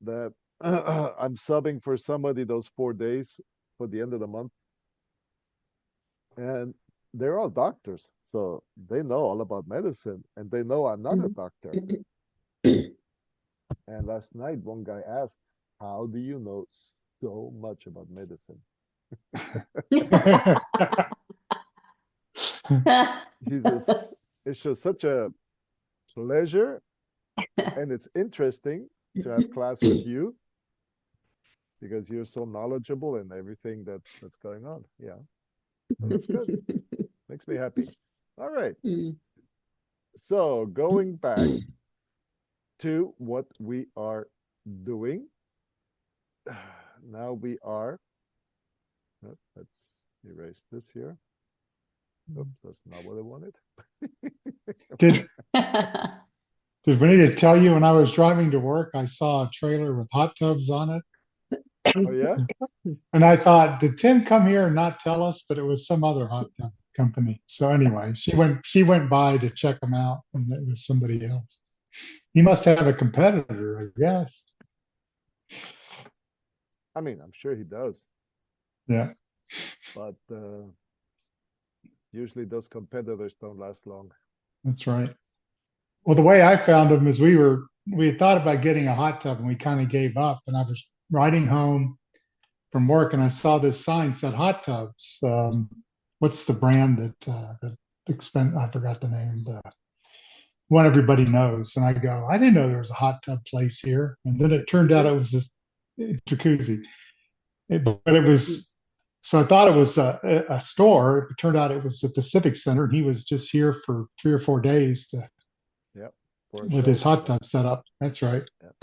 that I'm subbing for somebody those 4 days for the end of the month, and they're all doctors, so they know all about medicine, and they know I'm not a doctor. And last night, one guy asked, "How do you know so much about medicine?" He says, "It's just such a pleasure, and it's interesting to have class with you because you're so knowledgeable in everything that's going on." Yeah, so that's good. Makes me happy. All right. So going back to what we are doing. Now we are, let's erase this here. Oops, that's not what I wanted. Did did we need to tell you when I was driving to work, I saw a trailer with hot tubs on it? Oh, yeah? And I thought, did Tim come here and not tell us? But it was some other hot tub company. So anyway, she went by to check them out, and it was somebody else. He must have a competitor, I guess. I mean, I'm sure he does, Yeah, but usually those competitors don't last long. that's right. Well, the way I found them is we had thought about getting a hot tub and we kind of gave up. And I was riding home from work and I saw this sign said hot tubs. What's the brand that I forgot the name. The one everybody knows. And I go, I didn't know there was a hot tub place here. And then it turned out Jacuzzi? it was this jacuzzi. But it was so I thought it was a store. It turned out it was at the Civic Center, and he was just here for 3 or 4 days Yep. For a with his show. hot tub set up. That's right. Yep.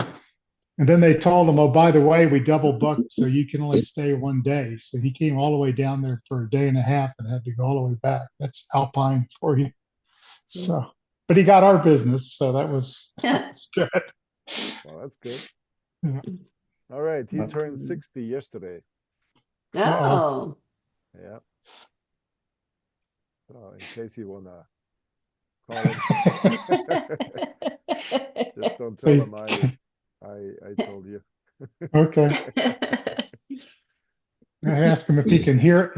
And then they told him, oh, by the way, we double booked, so you can only stay one day. So he came all the way down there for a day and a half and had to go all the way back. That's Alpine for you. So, but he got our business, so that was good. Well, that's good. Yeah. All right. He turned 60 yesterday. Uh-oh. Oh, Yeah. So in case you want to call him, just don't tell him I told you. Okay. I ask him if he can hear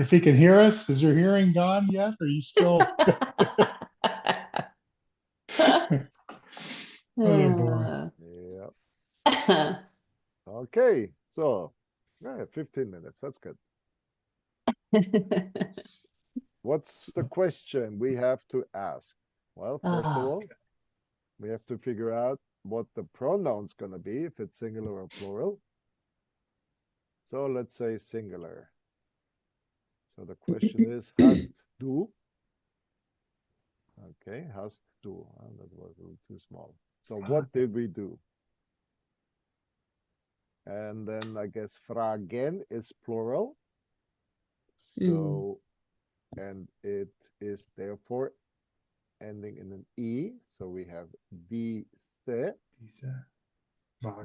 us. Is your hearing gone yet? Are you still? Oh boy. Yeah. Okay. So, 15 minutes. That's good. What's the question we have to ask? Well, first of all, we have to figure out what the pronoun's going to be, if it's singular or plural. So let's say singular. So the question is, hast du? Okay, hast du. That was a little too small. So what did we do? And then I guess fragen is plural. So, and it is therefore ending in an E. So we have diese.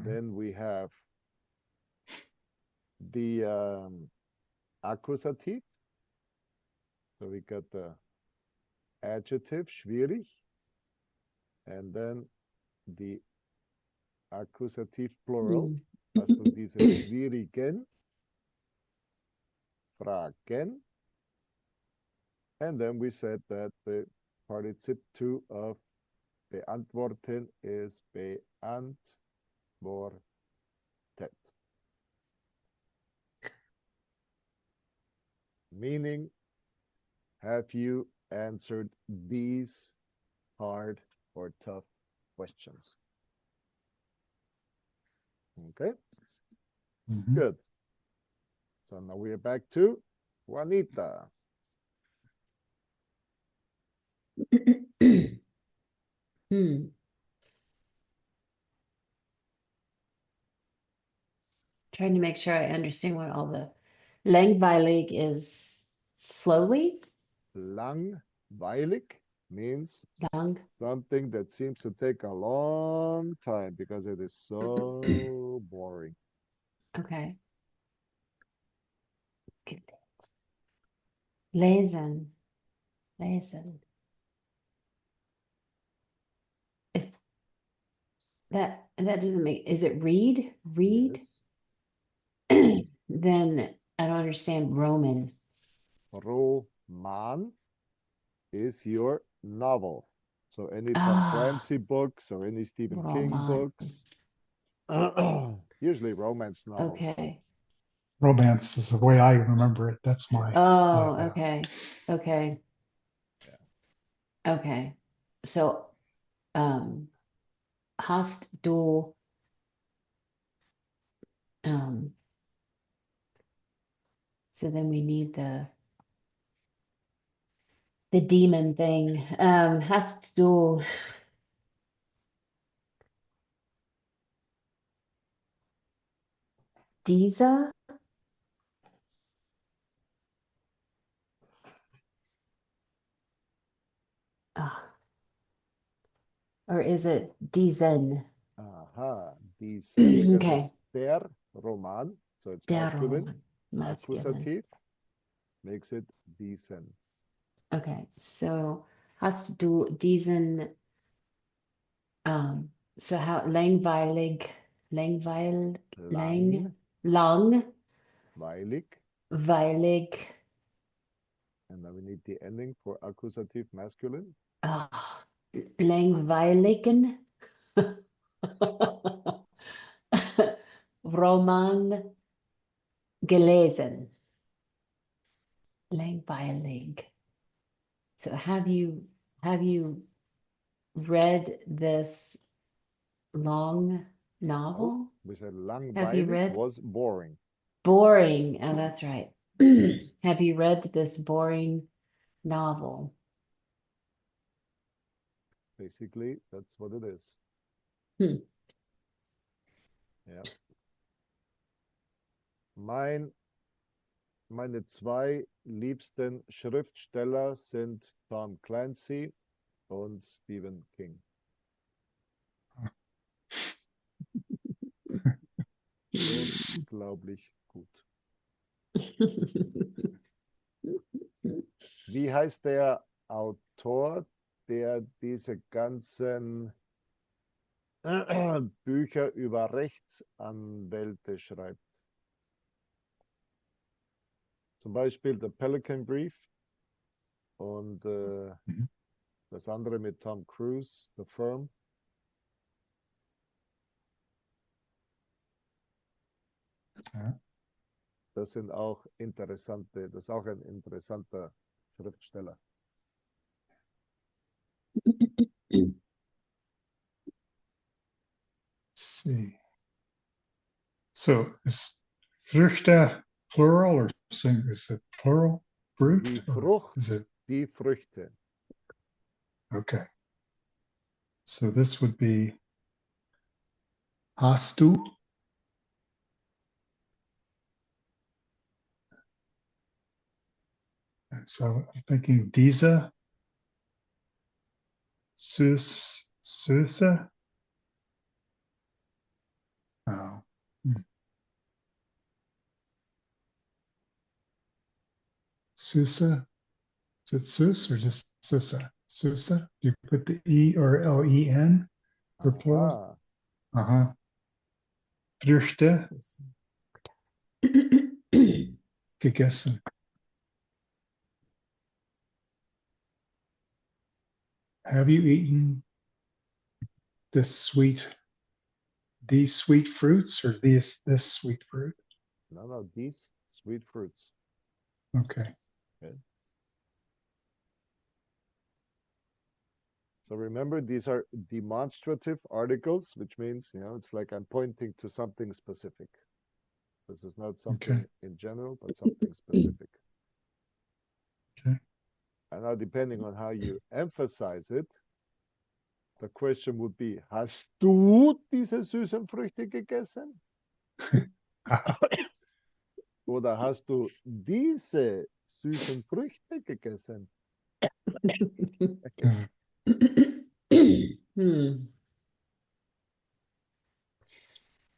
Then we have the accusative. So we got the adjective, schwierig. And then the accusative plural. Hast du diese schwierigen Fragen? And then we said that the participle 2 of beantworten is beantwortet. Meaning, have you answered these hard or tough questions? Okay, good. So now we are back to Juanita. Trying to make sure I understand what all the langweilig is slowly. Langweilig means Lang. something that seems to take a long time because it is so boring. Okay. Lesen. Lesen. Is that And that doesn't make, is it read? Read? Yes. Then I don't understand Roman. Roman is your novel. So any Tom Ah, Clancy books or any Stephen King Roman. books, usually romance novels. Okay. Romance is the way I remember it. That's my. Oh, yeah. okay. Okay. Yeah. Okay. So, hast du, so then we need the demon thing. Hast du diese? Ah, or is it diesen? Aha, diesen, because Okay. it's der Roman, so it's Der masculine. Roman. Masculine. Accusative makes it diesen. Okay. So hast du diesen, so how langweilig, lang, Lang, weilig, weilig, and now we need the ending for accusative masculine. ah, langweiligen Roman gelesen. Langweilig. So have you read this long novel? No, we said Have you langweilig read? was boring. Boring. Oh, that's right. Have you read this boring novel? Basically, that's what it is. Hmm. Ja. Meine zwei liebsten Schriftsteller sind Tom Clancy und Stephen King. Unglaublich gut. Wie heißt der Autor, der diese ganzen Bücher über Rechtsanwälte schreibt? Zum Beispiel The Pelican Brief und das andere mit Tom Cruise, The Firm. Ja. Das sind auch interessante, das ist auch ein interessanter Schriftsteller. Let's see. So is Früchte plural or is it plural? Fruit? Die Or Frucht, is it die Früchte. okay? So this would be hast du. So I'm thinking diese Süße. Oh. Süße. Is it Süß or just Süße? Süße. You put the E or L-E-N for plural. Aha. Früchte gegessen. Have you eaten these sweet fruits or this sweet fruit? No, these sweet fruits. Okay. So remember, these are demonstrative articles, which means, it's like I'm pointing to something specific. This is not something in general, but something specific. Okay. And now, depending on how you emphasize it, the question would be, hast du diese süßen Früchte gegessen? Oder hast du diese süßen Früchte gegessen?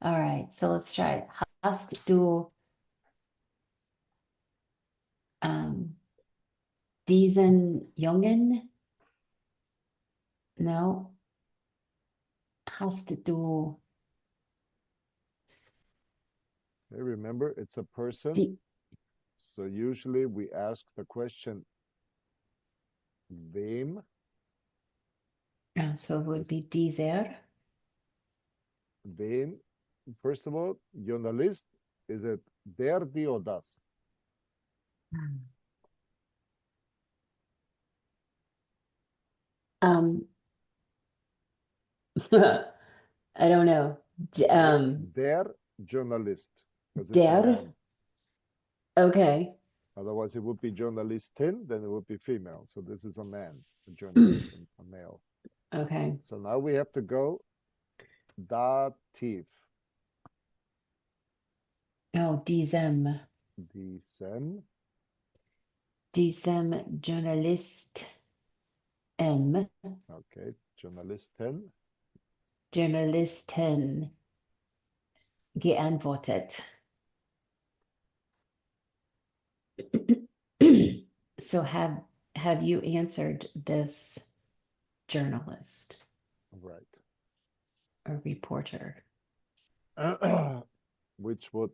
All right, so let's try it. Hast du diesen Jungen? No. Hast du Okay, remember, it's a person. Die, So usually we ask the question, wem? so it would be Is dieser. wem? First of all, Journalist, is it der, die, or das? Um, I don't know. Der Journalist, because it's a Der. man. Okay. Otherwise, it would be Journalistin, then it would be female. So this is a man, a journalist, a male. Okay. So now we have to go dativ. Oh, diesem. Diesem. Journalist. M. Okay, Journalisten. Journalisten. Geantwortet. So have you answered this journalist Right. or reporter? Which would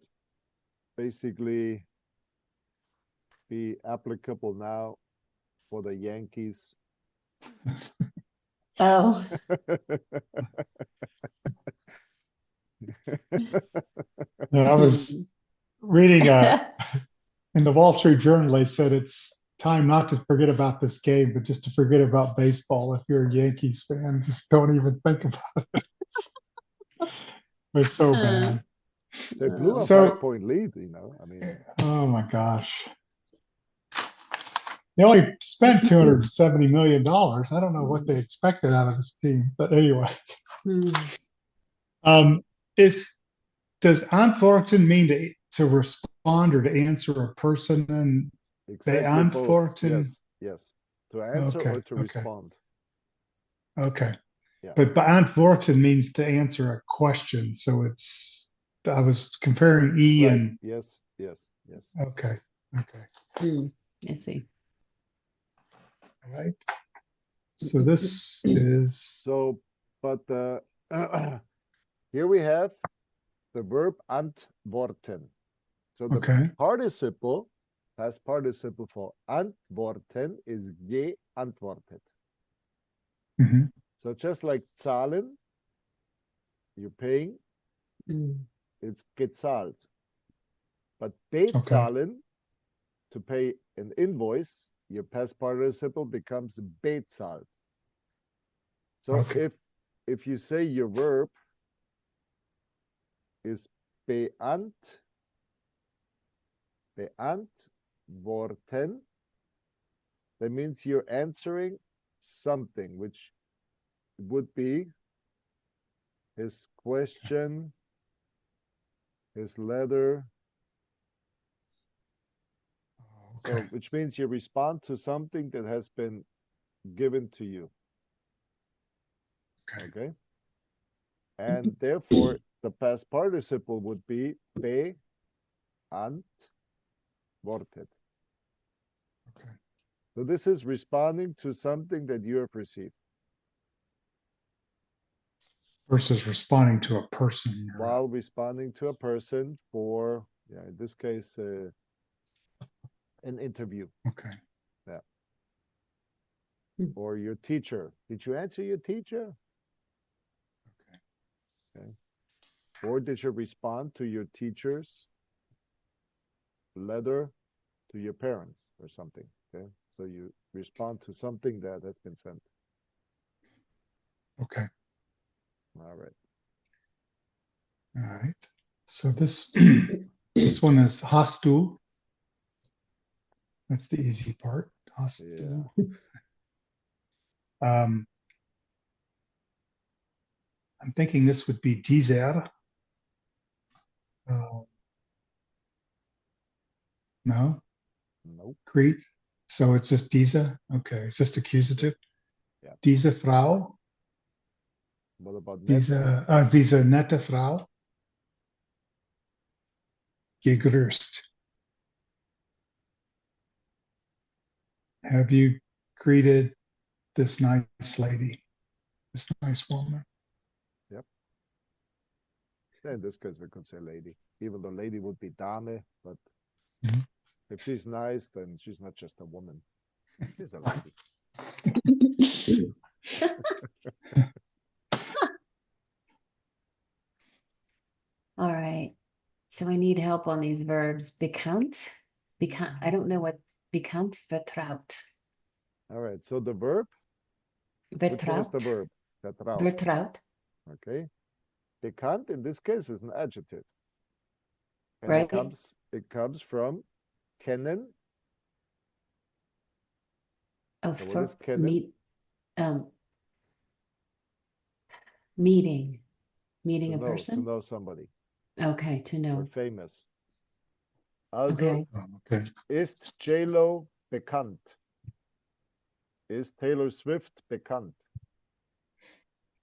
basically be applicable now for the Yankees. Oh, I was reading in the Wall Street Journal, they said it's time not to forget about this game, but just to forget about baseball. If you're a Yankees fan, just don't even think about it. It's so bad. They blew a So- 5-point lead, you know. I mean, Oh my gosh. They only spent $270 million. I don't know what they expected out of this team, but anyway. Um, does antworten mean to respond or to answer a person? And exactly both. antworten. Yes. To answer Okay, or to okay. respond. Okay. Yeah. But beantworten means to answer a question. So I was comparing E Right. and. Yes. Okay. I see. All right. So this is. So, but here we have the verb antworten. So the Okay. participle, past participle for antworten is geantwortet. Mhm. So just like zahlen, you're paying, Mm. it's gezahlt. But bezahlen, to pay an invoice, your past participle becomes bezahlt. So Okay. if you say your verb is beantworten, that means you're answering something, which would be his question, his letter. Okay. So, which means you respond to something that has been given to you. Okay. And therefore, the past participle would be beantwortet. Okay. So this is responding to something that you have received. Versus responding to a person. While responding to a person for, in this case, an interview. Okay. Yeah. Or your teacher. Did you answer your teacher? Okay. Or did you respond to your teacher's letter to your parents or something? Okay. So you respond to something that has been sent. Okay. All right. All right. So this this one is hast du. That's the easy part. Hast du. I'm thinking this would be dieser. No. Nope. Greet. So it's just diese. Okay. It's just accusative. Yeah. Diese Frau. What about nette? Diese nette Frau. Gegrüßt. Have you greeted this nice lady, this nice woman? Yep. In this case, we could say lady, even though lady would be Dame, but Mhm. if she's nice, then she's not just a woman. She's a lady. All right. So I need help on these verbs. Bekannt. I don't know what bekannt, vertraut. All right. So the verb, which one is the Vertraut. verb? Vertraut. Vertraut. Okay. Bekannt in this case is an adjective. And Right. it comes from kennen. Oh, So what for is kennen? Meeting To a know, to person. know somebody. Okay, to Or know. famous. Also, Okay. Oh, okay. ist J-Lo bekannt? Is Taylor Swift bekannt?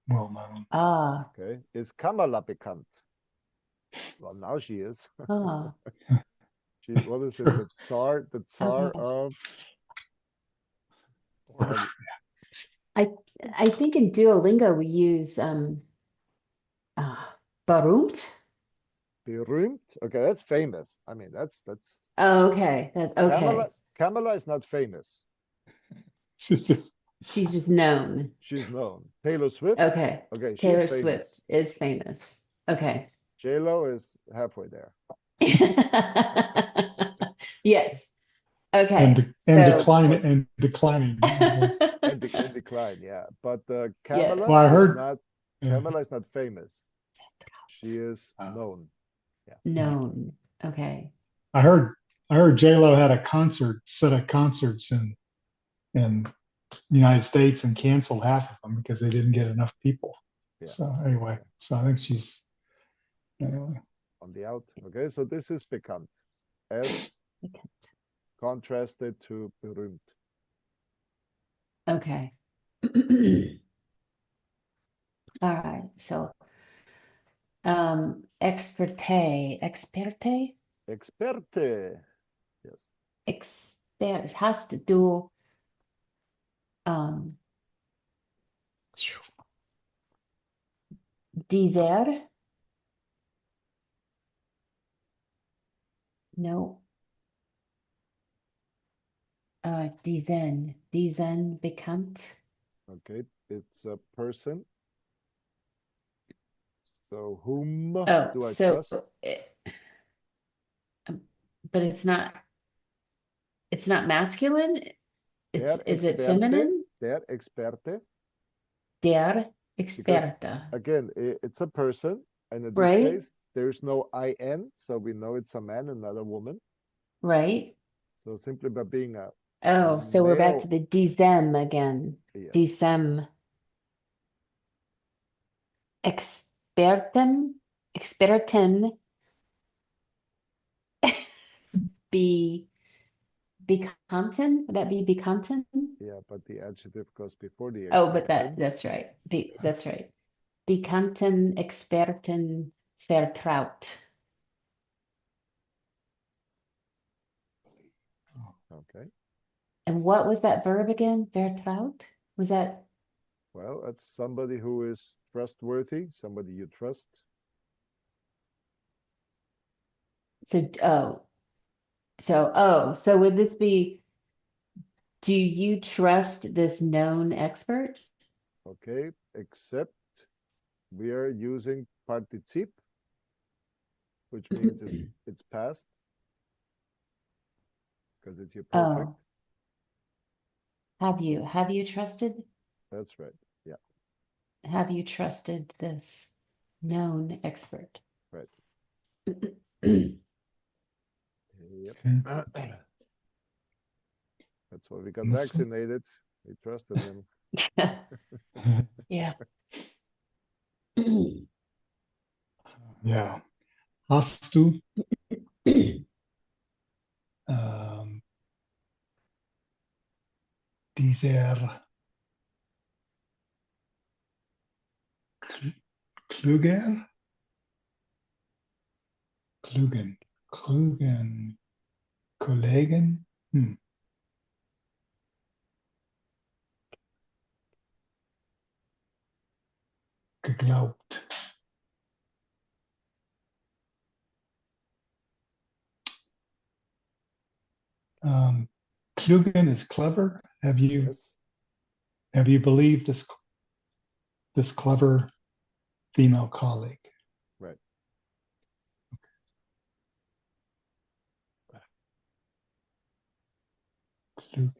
Well known. Ah, Okay. Is Kamala bekannt? Well, now she is. ah. What is it? The Tsar Okay. of I think in Duolingo we use berühmt. berühmt. Okay, that's famous. I mean, that's Oh, okay. That's okay. Kamala is not famous. She's just, She's just known. She's known. Taylor Swift. Okay. Okay, she's Taylor famous. Swift is famous. Okay. J-Lo is halfway there. Yes. and, Okay. de- So and declining. And decline, yeah. But yes. Well, I is heard. not Kamala is not famous. She is known. Yeah. Known. Okay. I heard J-Lo had a set of concerts in the United States and canceled half of them because they didn't get enough people. Yeah. So anyway, so I think she's anyway. On the out. Okay, so this is bekannt. As contrasted to berühmt. Okay. All right. So experte. Experte. Yes. Expert has to do um dieser. No. Diesen bekannt. Okay, it's a person. So whom Oh, do I so trust? but it's not masculine. Der Is it Experte. feminine? Der Experte. Der Because Experte. again, it's a person, and in this Right? case, there's no IN, so we know it's a man and not a woman. Right? So simply by being a Oh, so we're back to male, the diesem again. yes. Diesem. Experten. Bekannten? Would that be bekannten? Yeah, but the adjective goes before the Oh, but Experten. that's right. That's right. Bekannten, Experten, vertraut. Okay. And what was that verb again? Vertraut? Was that Well, that's somebody who is trustworthy, somebody you trust. so? So would this be? Do you trust this known expert? Okay, except we are using partizip, which means it's past because it's your perfect. Oh, have you trusted? That's right. Yeah, Have you trusted this known expert? right. Okay. Yep. Okay. That's why we got This one? vaccinated. We trusted him. Yeah. Yeah. Hast du ähm, dieser Kluger, Klugen Kollegen geglaubt. Klugen is clever. Yes. Have you believed this clever female colleague? Right. Klugen.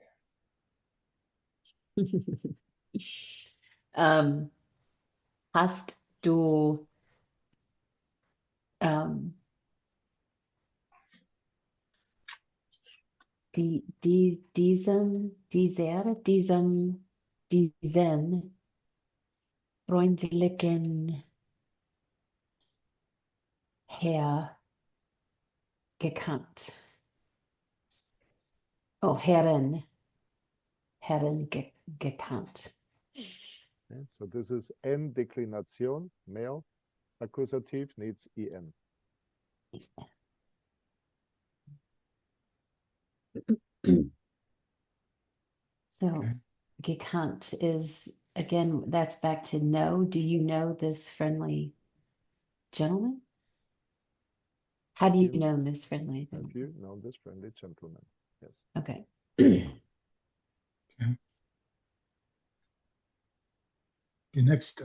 Hast du diesen freundlichen Herr gekannt? Oh, Herren gekannt. Okay. So this is N Deklination, male. Accusative needs EN. So Okay. gekannt is, again, that's back to know. Do you know this friendly gentleman? Have you known this friendly Have gentleman? you known this friendly gentleman? Yes. Okay. Okay. Next,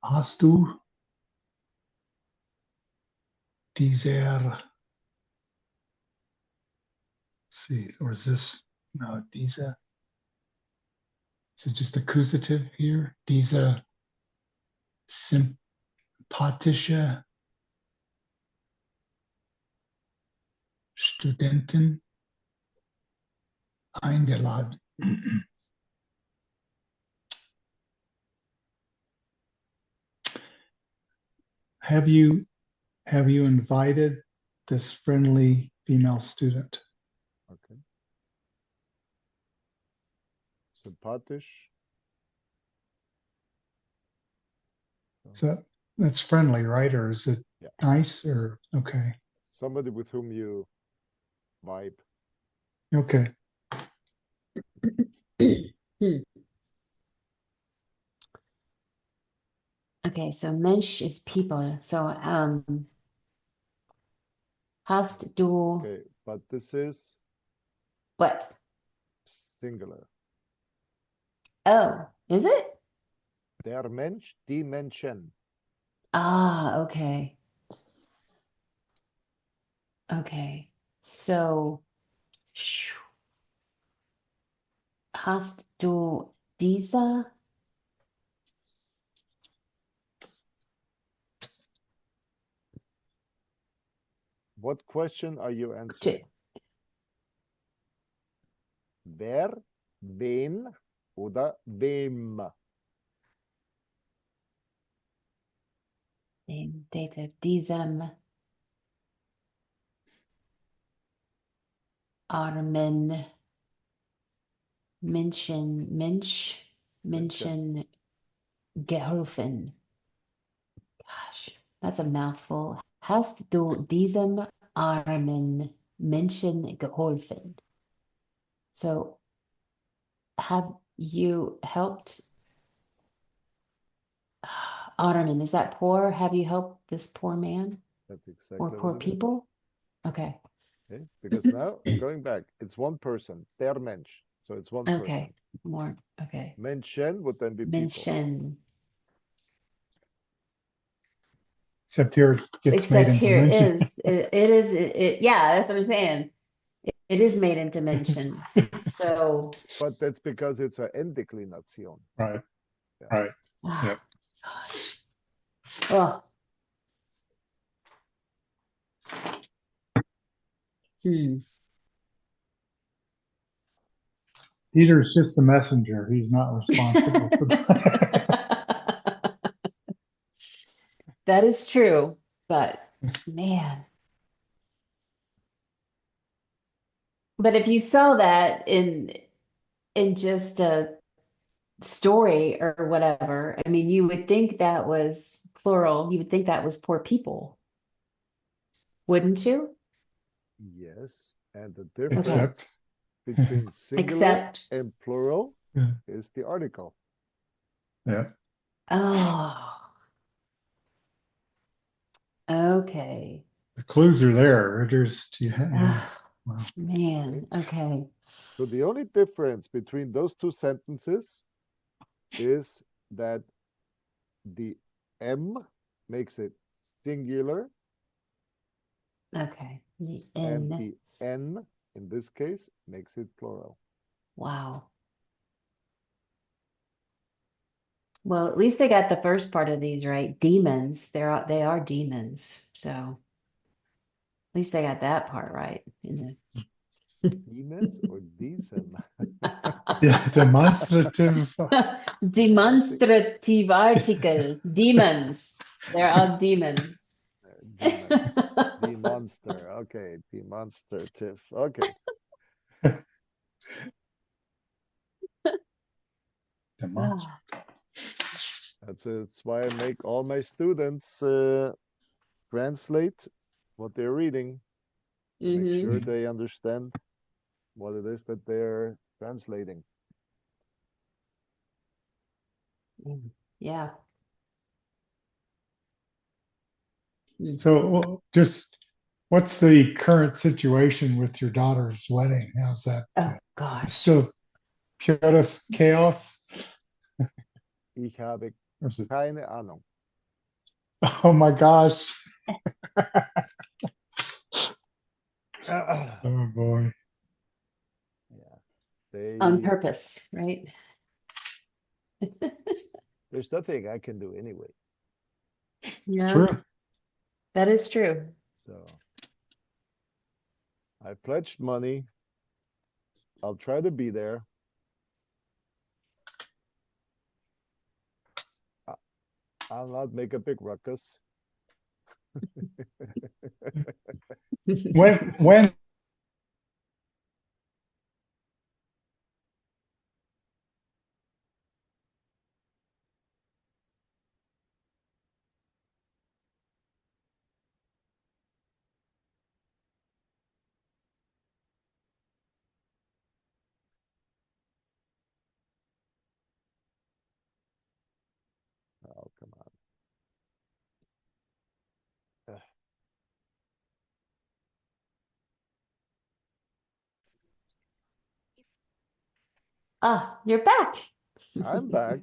hast du dieser, let's see, or is this, no, dieser, is it just accusative here? Dieser sympathische Studentin eingeladen. Have you invited this friendly female student? Okay. Sympathisch. So that's friendly, right? Or is it Yeah. nice or okay? Somebody with whom you vibe. Okay. Okay, so Mensch is people. So hast du Okay, but this is what? singular. Oh, is it? Der Mensch, die Menschen. Ah, okay. Okay. So hast du dieser What question are you answering? Wer, wen oder wem? den Dative diesem armen Menschen geholfen. Gosh, that's a mouthful. Hast du diesem armen Menschen geholfen? So, have you helped Ottoman? Is that poor? Have you helped this poor man That's exactly or poor what it is. people? Okay. Okay, because now going back, it's one person, der Mensch. So it's one Okay. person. More. Okay. Menschen would then be people. Menschen. Except here it gets Except made into here it mention. is. Yeah, that's what I'm saying. It is made into mention. So, But that's because it's an Endeklination. Right. Yeah. Right. oh, Yep. gosh. Oh. Peter's just the messenger. He's not responsible for that. That is true, but man. But if you saw that in just a story or whatever, I mean, you would think that was plural. You would think that was poor people, wouldn't you? Yes, and the difference Except. between singular Except, and plural Yeah. is the article. Yeah. oh, okay. The clues are there. There's, yeah. Wow. Man, okay. So the only difference between those two sentences is that the M makes it singular Okay. The and N. the N in this case makes it plural. Wow. Well, at least they got the first part of these right. Demons. They are demons. So at least they got that part right. In Demons or decent? Yeah, demonstrative. the Demonstrativartikel. Demons. They're all demons. Demons. Demonster. Okay. Demonstrative. Okay. Demonstrative. Ah, That's why I make all my students translate what they're reading. Make mhm. sure they understand what it is that they're translating. Yeah. Mm. So just what's the current situation with your daughter's wedding? How's that? Oh Is it gosh. still pure chaos? Ich habe Or is it, keine Ahnung. oh my gosh. Yeah. Oh boy. On They purpose, right? there's nothing I can do anyway. Yeah, True. that is true. So I pledged money. I'll try to be there. I'll not make a big ruckus. When Oh, come on. Ah, you're back. I'm back.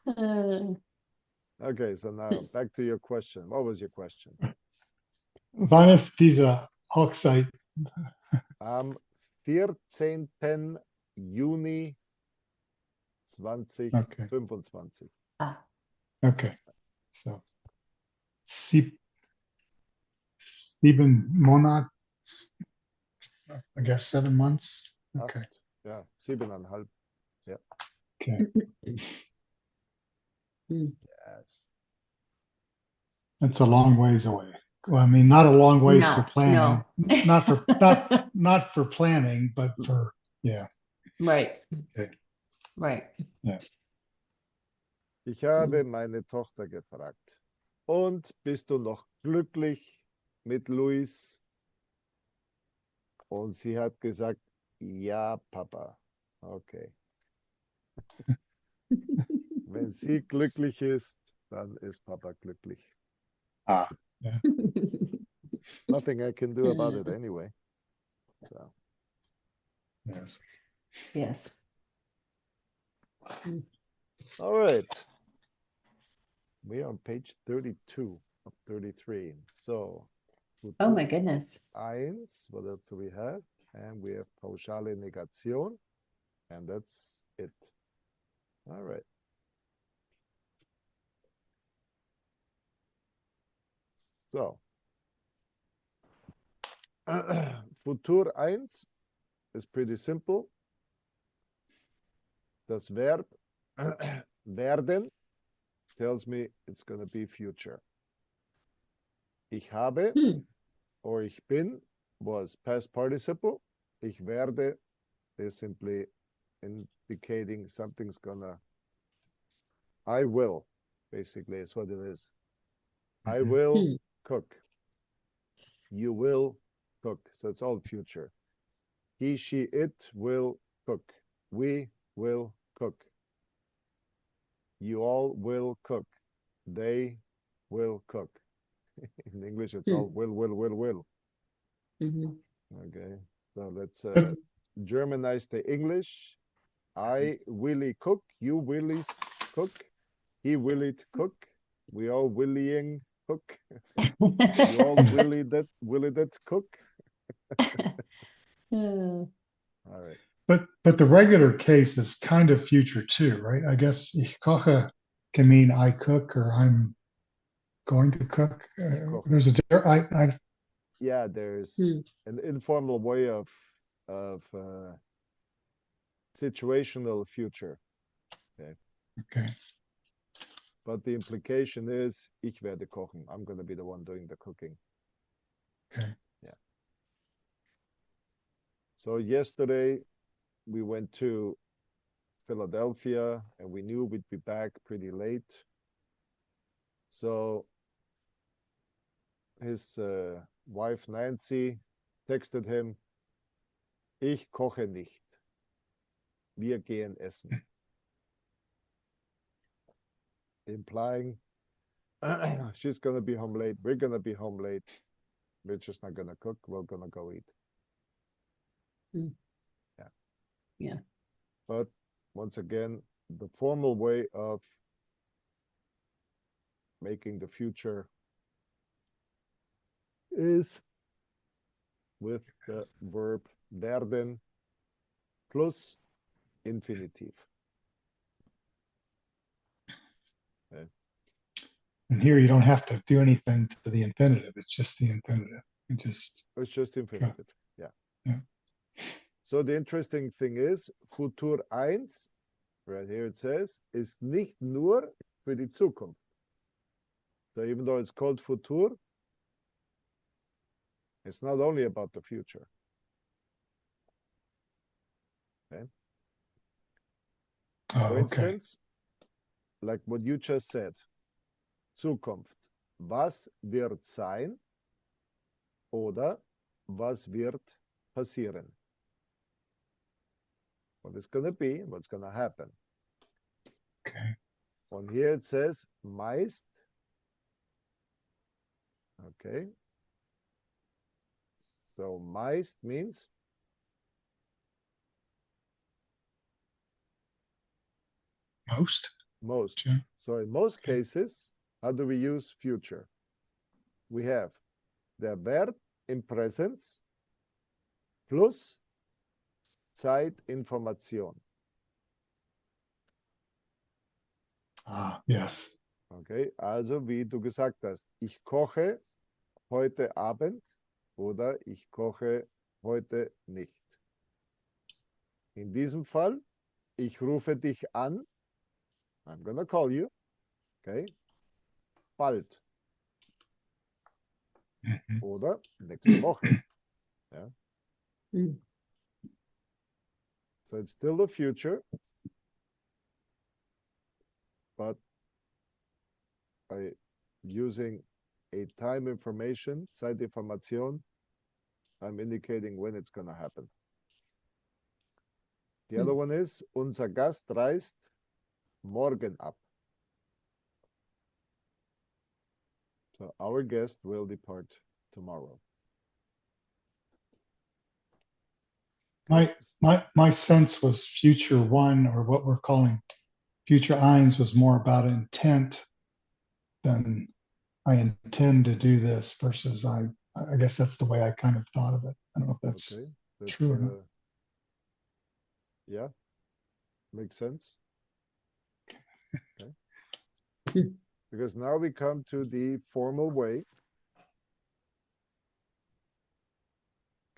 Uh, Okay, so now back to your question. What was your question? wann ist diese Hochzeit? Am 14. Juni Okay. 2025. ah, Okay. So sieben Monate, I guess 7 months. Okay. Acht, ja, 7,5. Yeah. Okay. mm, Yes. That's a long ways away. Well, I mean, not a long ways for no, planning. no. Not for planning, but for yeah. Right, Okay. right. Yeah. Ich habe meine Tochter gefragt. Und bist du noch glücklich mit Luis? Und sie hat gesagt, ja, Papa. Okay. Wenn sie glücklich ist, dann ist Papa glücklich. Ah. Yeah. Nothing I can do about it anyway. So. Yes. Yes. All right. We are on page 32 of 33. So, Oh my goodness. eins, what else do we have? And we have pauschale Negation, and that's it. All right. So, Futur 1 is pretty simple. Das Verb werden tells me it's going to be future. Ich habe Hmm. or ich bin was past participle. Ich werde is simply indicating something's gonna. I will, basically, is what it is. I will Hmm. cook. You will cook. So it's all future. He, she, it will cook. We will cook. You all will cook. They will cook. In English, it's all will. Mhm. Okay, so let's But, Germanize the English. I Willie cook, you Willies cook, he Willie cook, we all Willying cook, you all Willie that cook. Uh, All right. but the regular case is kind of future too, right? I guess ich koche can mean I cook or I'm going to cook. Koche. There's I Yeah, there's Hmm. an informal way of situational future. Okay. okay. But the implication is, ich werde kochen. I'm going to be the one doing the cooking. Okay. Yeah. So yesterday we went to Philadelphia and we knew we'd be back pretty late. So his wife Nancy texted him, ich koche nicht. Wir gehen essen. Implying she's going to be home late. We're going to be home late. We're just not going to cook. We're going to go eat. Hmm. Yeah. Yeah. But once again, the formal way of making the future is with the verb werden plus infinitive. Okay. And here you don't have to do anything to the infinitive. It's just the infinitive. It's just infinitive. Yeah. Yeah. So the interesting thing is, Futur 1, right here it says, ist nicht nur für die Zukunft. So even though it's called Futur, it's not only about the future. Okay. Oh, For okay. instance, like what you just said, Zukunft. Was wird sein oder was wird passieren? What is going to be, what's going to happen. Okay. On here it says meist. Okay. So meist means Most. most. Yeah. So in most Okay. cases, how do we use future? We have der Verb im Präsens plus Zeitinformation. Ah, yes. Okay, also wie du gesagt hast, ich koche heute Abend oder ich koche heute nicht. In diesem Fall, ich rufe dich an, I'm gonna call you, okay, bald Mhm. oder nächste Woche. Yeah. Hmm. So it's still the future, but by using a time information, Zeitinformation, I'm indicating when it's going to happen. The other one is, unser Gast reist morgen ab. So our guest will depart tomorrow. My sense was future one, or what we're calling future eins, was more about intent than I intend to do this versus I guess that's the way I kind of thought of it. I don't know if that's Okay, true or not. Yeah, makes sense. Okay. Hmm. Because now we come to the formal way.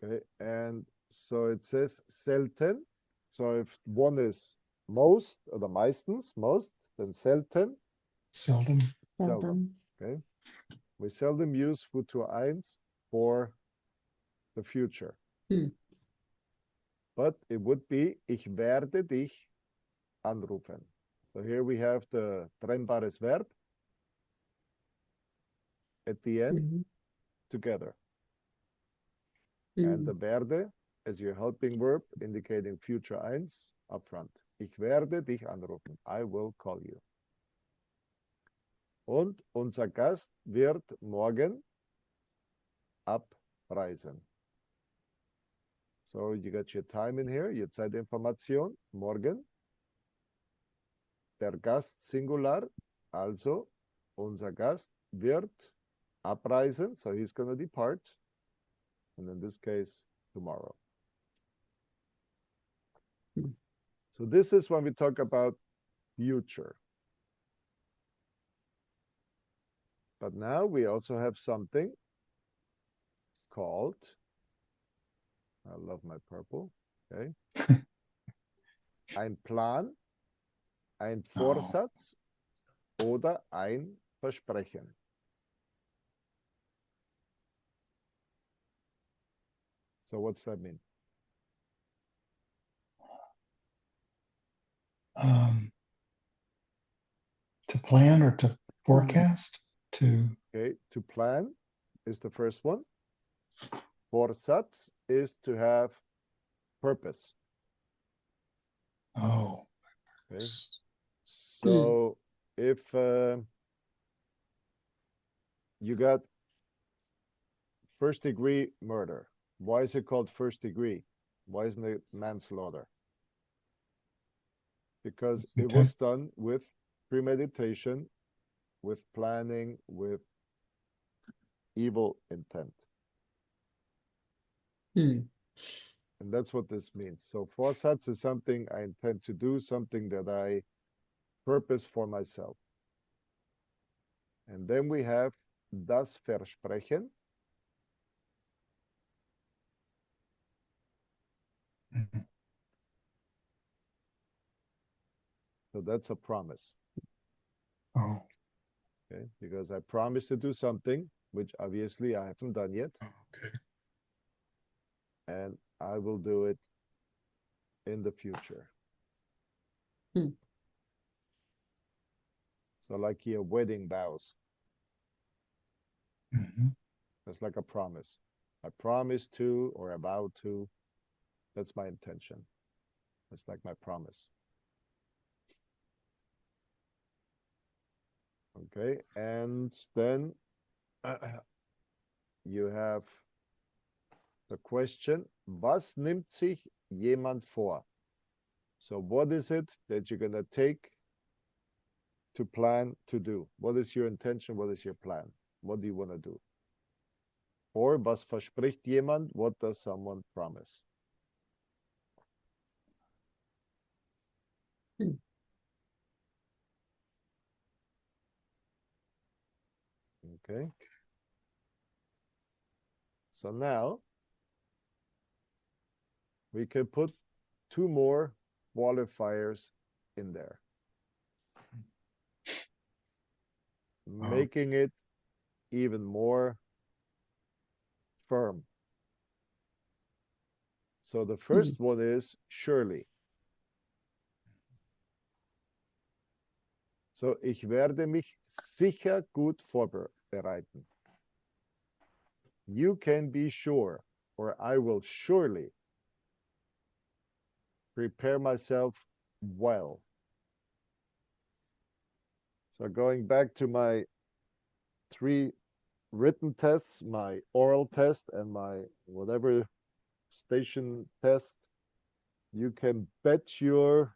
Okay, and so it says selten. So if one is most, or the meistens, most, then selten, Seldom. seldom. Okay, we seldom use Futur 1 for the future. Hmm. But it would be, ich werde dich anrufen. So here we have the trennbares Verb at the end Mhm. together. Hmm. And the werde as your helping verb indicating future 1 up front. Ich werde dich anrufen. I will call you. Und unser Gast wird morgen abreisen. So you got your time in here, your Zeitinformation, morgen. Der Gast Singular, also unser Gast wird abreisen, so he's going to depart. And in this case, tomorrow. So this is when we talk about future. But now we also have something called, I love my purple, okay. Ein Plan, ein Vorsatz oder ein Versprechen. So what's that mean? To plan or to forecast? To Okay, to plan is the first one. Vorsatz is to have purpose. oh, Okay. So if you got first degree murder, why is it called first degree? Why isn't it manslaughter? Because it was done with premeditation, with planning, with evil intent. And that's what this means. So Vorsatz is something I intend to do, something that I purpose for myself. And then we have das Versprechen. So that's a promise. oh, Okay, because I promised to do something, which obviously I haven't done yet. okay. And I will do it in the future. So like your wedding vows. That's like a promise. I promise to, or I vow to. That's my intention. That's like my promise. Okay, and then you have the question, was nimmt sich jemand vor? So what is it that you're going to take to plan to do? What is your intention? What is your plan? What do you want to do? Or was verspricht jemand? What does someone promise? Okay. So now we can put two more qualifiers in there, making it even more firm. So the first one is surely. So ich werde mich sicher gut vorbereiten. You can be sure, or I will surely prepare myself well. So going back to my 3 written tests, my oral test and my whatever station test, you can bet your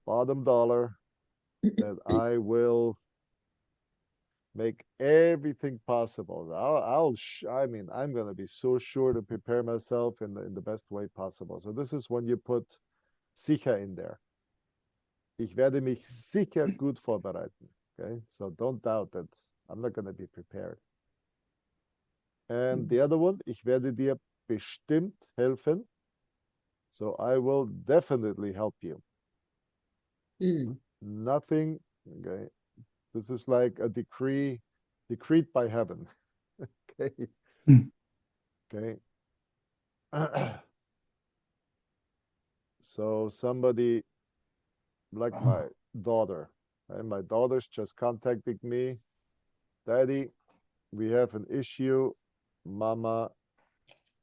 bottom dollar that I will make everything possible. I mean, I'm going to be so sure to prepare myself in the best way possible. So this is when you put sicher in there. Ich werde mich sicher gut vorbereiten. Okay, so don't doubt that I'm not going to be prepared. And the other one, ich werde dir bestimmt helfen. So I will definitely help you. Nothing, okay. This is like a decree, decreed by heaven. Okay. Okay. So somebody like my daughter, and my daughter's just contacted me. Daddy, we have an issue. Mama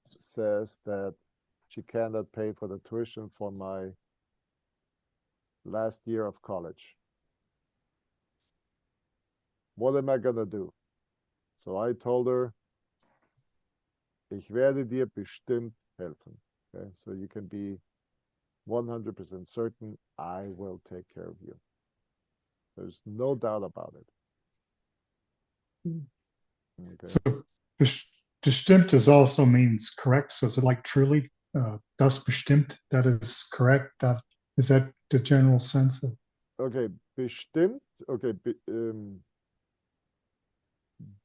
says that she cannot pay for the tuition for my last year of college. what am I gonna do? So I told her, ich werde dir bestimmt helfen. Okay, so you can be 100% certain I will take care of you. There's no doubt about it. Okay. So bestimmt is also means correct. So is it like truly? Das bestimmt, that is correct. Is that the general sense of? Okay, bestimmt. Okay,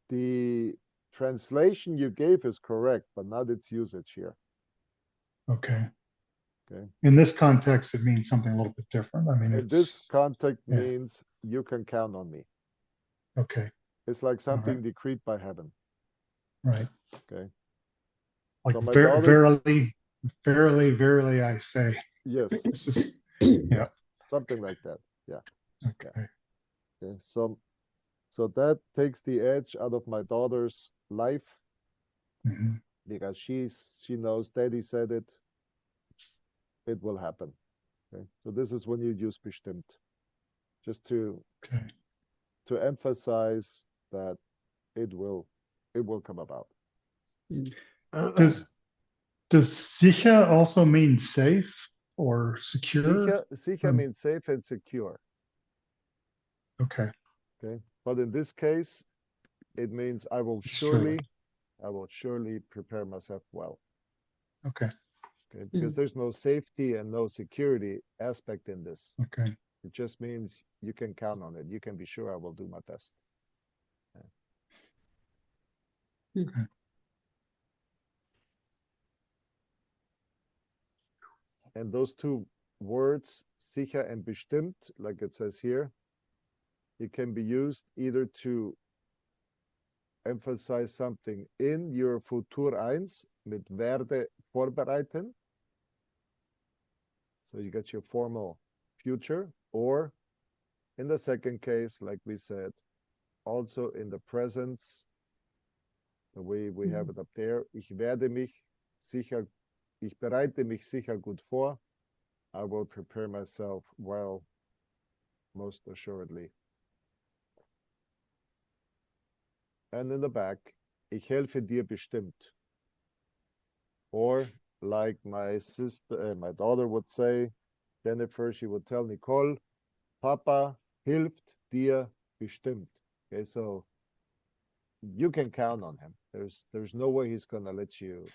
the translation you gave is correct, but not its usage here. Okay. Okay. In this context, it means something a little bit different. I mean, In this context yeah. means you can count on me. Okay. It's like something right. decreed by heaven. Right. Okay. Like So my daughter, verily, verily, verily, I say. yes, This is yeah. something like that. Yeah. Okay. Okay. So that takes the edge out of my daughter's life Mhm. because she knows daddy said it will happen. Okay. So this is when you use bestimmt, just to Okay. emphasize that it will come about. Does sicher also mean safe or secure? Sicher means safe and secure. Okay. Okay. But in this case, it means I will surely prepare myself well. Okay. Okay. Because there's no safety and no security aspect in this. Okay. It just means you can count on it. You can be sure I will do my best. Okay. And those two words, sicher and bestimmt, like it says here, it can be used either to emphasize something in your Futur 1 mit werde vorbereiten. So you get your formal future, or in the second case, like we said, also in the presence, the way we have it up there, ich bereite mich sicher gut vor. I will prepare myself well, most assuredly. And in the back, ich helfe dir bestimmt. Or like my daughter would say, Jennifer, she would tell Nicole, Papa hilft dir bestimmt. Okay, so you can count on him. There's no way he's gonna let you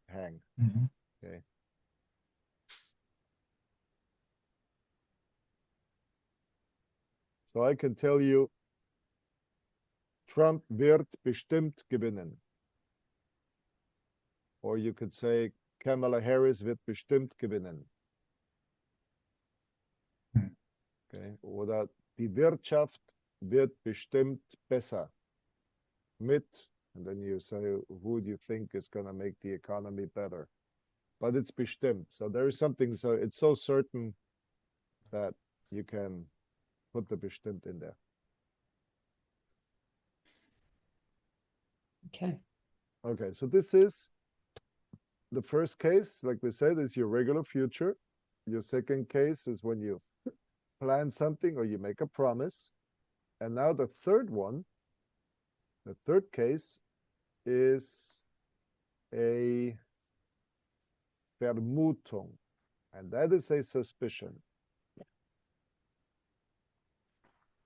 hang. Mhm. Okay. So I can tell you, Trump wird bestimmt gewinnen. Or you could say, Kamala Harris wird bestimmt gewinnen. Okay. Oder die Wirtschaft wird bestimmt besser. Mit, and then you say, who do you think is going to make the economy better? But it's bestimmt. So there is something, so it's so certain that you can put the bestimmt in there. Okay. Okay, so this is the first case, like we said, is your regular future. Your second case is when you plan something or you make a promise. And now the third one, the third case is a Vermutung, and that is a suspicion.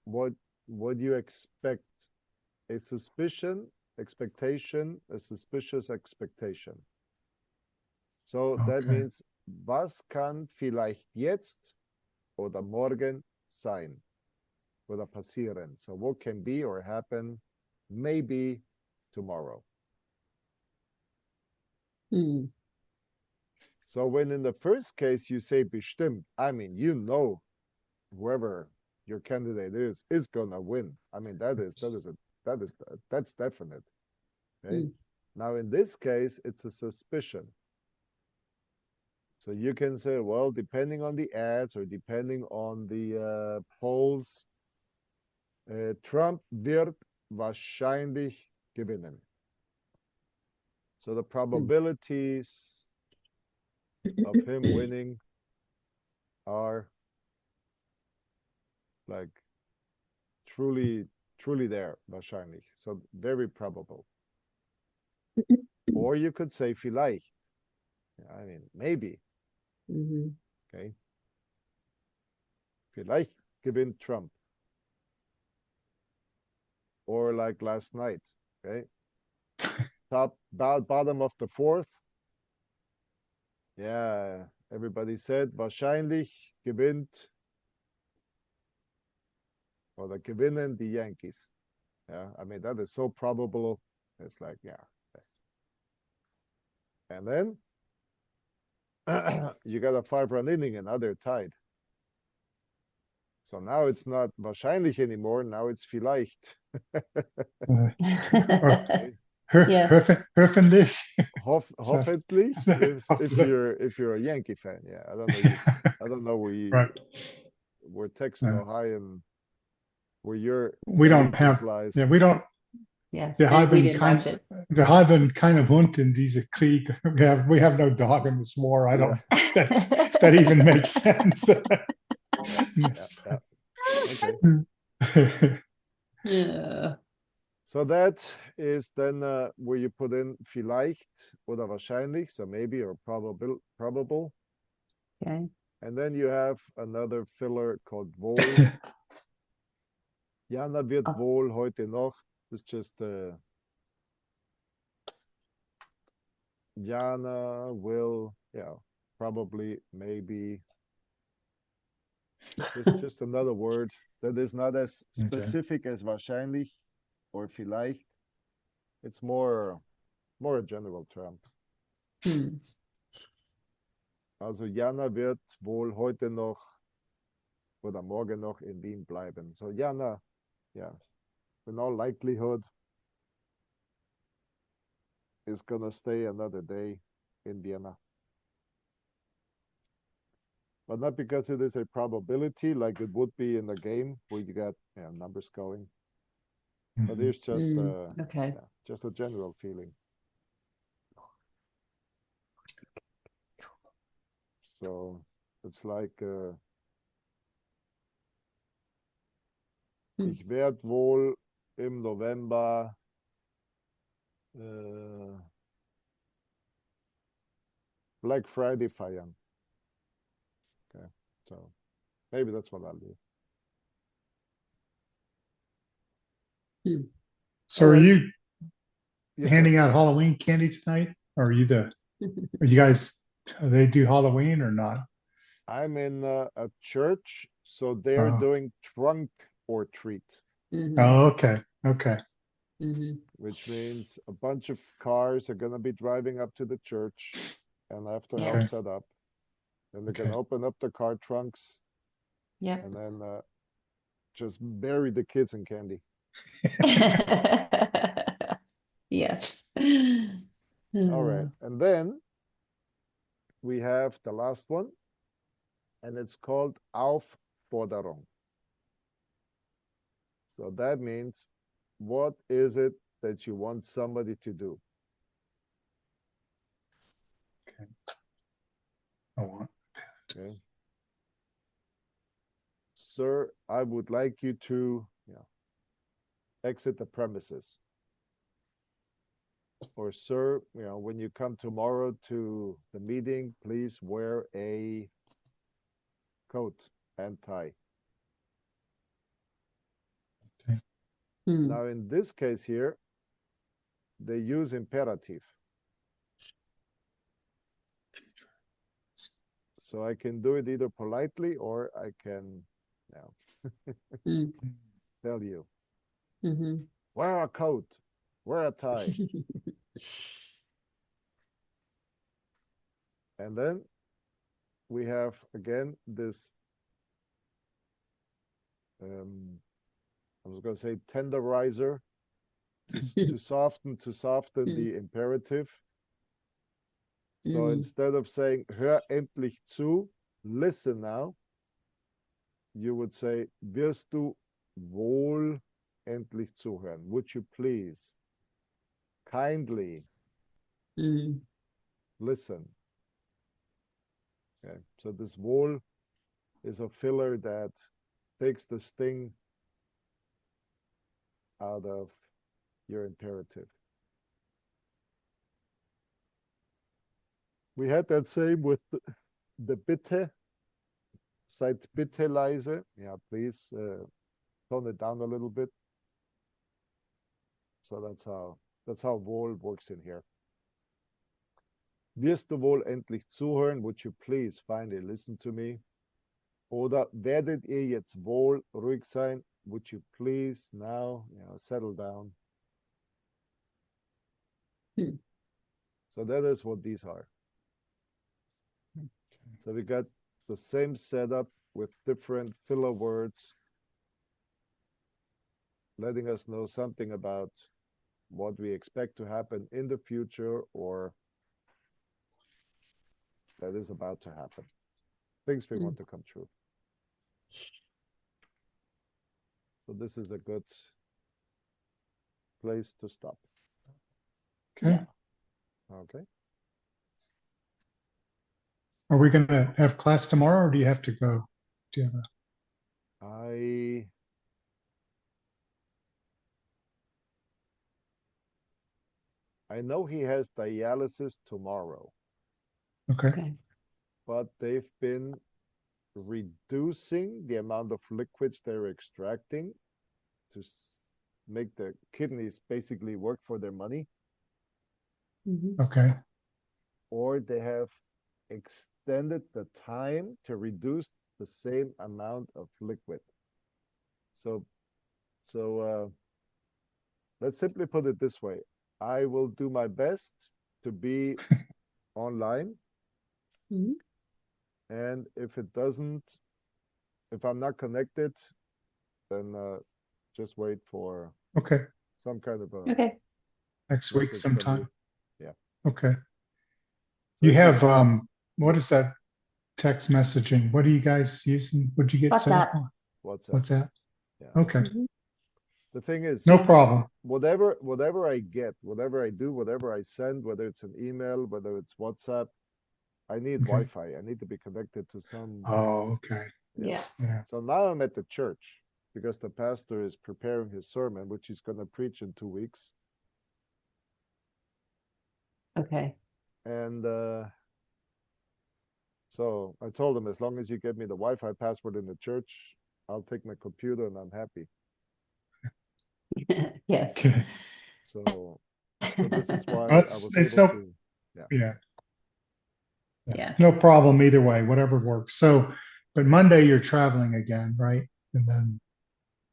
What you expect? A suspicion, expectation, a suspicious expectation. So that Okay. means, was kann vielleicht jetzt oder morgen sein oder passieren? So what can be or happen maybe tomorrow. So when in the first case you say bestimmt, I mean, you know, whoever your candidate is gonna win. I mean, that's definite. Okay. Now in this case, it's a suspicion. So you can say, well, depending on the ads or depending on the polls, Trump wird wahrscheinlich gewinnen. So the probabilities of him winning are like truly truly there, wahrscheinlich. So very probable. Or you could say vielleicht. I mean, maybe. Mhm. Okay. Vielleicht gewinnt Trump. Or like last night. Okay. Bottom of the fourth. Yeah, everybody said wahrscheinlich gewinnt oder gewinnen die Yankees. Yeah, I mean that is so probable. It's like, yeah. And then you got a 5-run inning and now they're tied. So now it's not wahrscheinlich anymore. Now it's vielleicht. Okay. Yes. Hoffentlich. Hoffentlich if you're a Yankee fan. Yeah, I don't know. I don't know Right. where Texas, Ohio, and where your We don't allegiance have, lies. yeah, we don't, Yeah. wir And we haben didn't watch kein, it. wir haben keine Hund in diese Krieg. We have no dog in this war. I don't that even makes sense. Yeah. Okay. Yeah. So that is then where you put in vielleicht oder wahrscheinlich, so maybe or probable. Okay. And then you have another filler called wohl. Jana wird wohl heute noch. It's just Jana will, yeah, probably, maybe. Just another word that is not as specific as wahrscheinlich or vielleicht. It's more a general term. Also Jana wird wohl heute noch oder morgen noch in Wien bleiben. So Jana, yeah, in all likelihood, is gonna stay another day in Vienna. But not because it is a probability like it would be in a game where you got numbers going. But it's just okay. just a general feeling. So it's like ich werde wohl im November Black Friday feiern. Okay, so maybe that's what I'll do. So All are right. you Yes, handing sir. out Halloween candy tonight? Or are you guys, they do Halloween or not? I'm in a church, so they're doing trunk or treat. Oh, okay. Okay. Which means a bunch of cars are going to be driving up to the church and I have to help Yes. set up. Then they're going to open up the car trunks. Yep. And then just bury the kids in candy. Yes. All right. And then we have the last one, and it's called Aufforderung. So that means, what is it that you want somebody to do? Okay. I want. Okay. Sir, I would like you to exit the premises. Or sir, when you come tomorrow to the meeting, please wear a coat and tie. Okay. Now, in this case here, they use imperative. So I can do it either politely or I can tell you. Wear a coat, wear a tie. And then we have again this I was going to say tenderizer to soften the imperative. So instead of saying hör endlich zu, listen now, you would say wirst du wohl endlich zuhören? Would you please kindly listen? Okay, so this wohl is a filler that takes the sting out of your imperative. We had that same with the bitte, seit bitte leise. Yeah, please tone it down a little bit. So that's how wohl works in here. Wirst du wohl endlich zuhören? Would you please finally listen to me? Oder werdet ihr jetzt wohl ruhig sein? Would you please now, settle down? So that is what these are. So we got the same setup with different filler words, letting us know something about what we expect to happen in the future or that is about to happen. Things we want to come true. So this is a good place to stop. Okay. Okay. Are we going to have class tomorrow, or do you have to go? Do you have I know he has dialysis tomorrow. Okay. But they've been reducing the amount of liquids they're extracting to make the kidneys basically work for their money. Okay. Or they have extended the time to reduce the same amount of liquid. So let's simply put it this way. I will do my best to be online. And if I'm not connected, then just wait for some kind of a next week sometime. Yeah. Okay. So you have what is that text messaging? What are you guys using? What'd you get set up on? WhatsApp. Yeah. Okay. The thing is, no problem. Whatever I get, whatever I do, whatever I send, whether it's an email, whether it's WhatsApp, I need Wi-Fi. I need to be connected to some. Oh, okay. Yeah. So now I'm at the church because the pastor is preparing his sermon, which he's going to preach in 2 weeks. Okay. And so I told him, as long as you give me the Wi-Fi password in the church, I'll take my computer and I'm happy. Yes. Okay. So this is why Well, I was able to. Yeah. No problem either way, whatever works. So, but Monday you're traveling again, right? And then,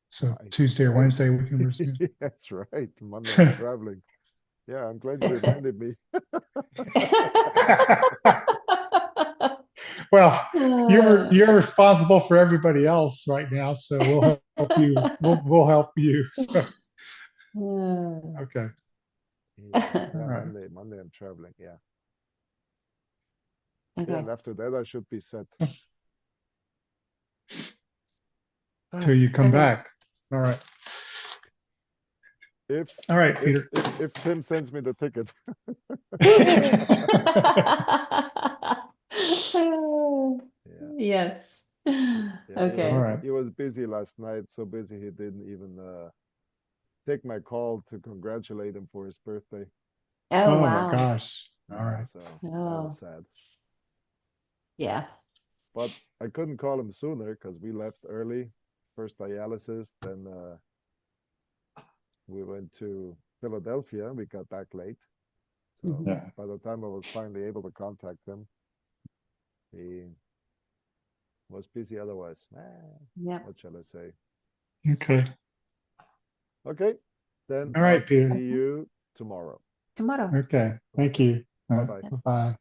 so Tuesday or Wednesday we can resume. That's right. Monday I'm traveling. Yeah, I'm glad you reminded me. Well, you're responsible for everybody else right now, so we'll help you. We'll help you. So. Okay. Yeah, right. Monday I'm traveling. Yeah. Okay. Yeah, and after that I should be set. Till you come back. All right. All right, Peter. If Tim sends me the ticket. Yes. Okay. All right. He was busy last night, so busy he didn't even take my call to congratulate him for his birthday. Oh, my wow. gosh. All right. So that was sad. Yeah. But I couldn't call him sooner because we left early. First dialysis, then we went to Philadelphia. We got back late. So by the time I was finally able to contact him, he was busy otherwise. What shall I say? Okay. Okay. Then all right, I'll Peter. see you tomorrow. Tomorrow. Okay. Thank you. Bye-bye. Bye-bye.